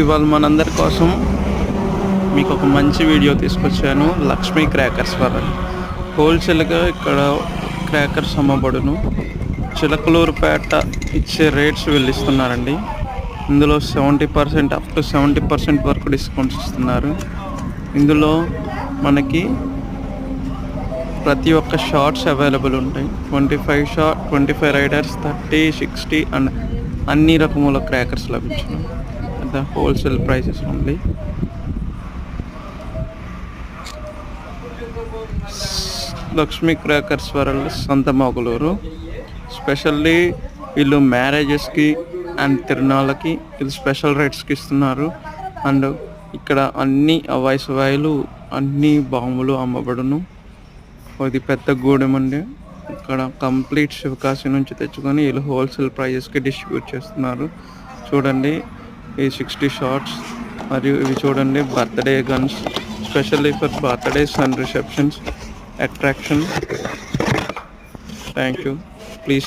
ఇవాళ మనందరి కోసం మీకు ఒక మంచి వీడియో తీసుకొచ్చాను. లక్ష్మీ క్రాకర్స్ వరల్డ్ హోల్సేల్గా ఇక్కడ క్రాకర్స్ అమ్మబడును. చిలకలూరుపేట ఇచ్చే రేట్స్ వీళ్ళు ఇస్తున్నారండి. ఇందులో 70% అప్ టు 70% వరకు డిస్కౌంట్స్ ఇస్తున్నారు. ఇందులో మనకి ప్రతి ఒక్క షార్ట్స్ అవైలబుల్ ఉంటాయి. 25 షార్ట్, 25 రైడర్స్, 30, 60 అండ్ అన్ని రకముల క్రాకర్స్ లభించును. The wholesale prices only. Lakshmi crackers world Santhamaguluru. Specially వీళ్ళు మ్యారేజెస్కి అండ్ తిరునాళ్ళకి ఇది స్పెషల్ రేట్స్కి ఇస్తున్నారు. అండ్ ఇక్కడ అన్ని వయసు అన్ని బాంబులు అమ్మబడును. ఇది పెద్ద గూడెం అండి. ఇక్కడ కంప్లీట్ శివకాశి నుంచి తెచ్చుకొని వీళ్ళు హోల్సేల్ ప్రైజెస్కి డిస్ట్రిబ్యూట్ చేస్తున్నారు. చూడండి, ఈ 60 షార్ట్స్ మరియు ఇవి చూడండి birthday guns, specially for birthdays and receptions attraction. Thank you. Please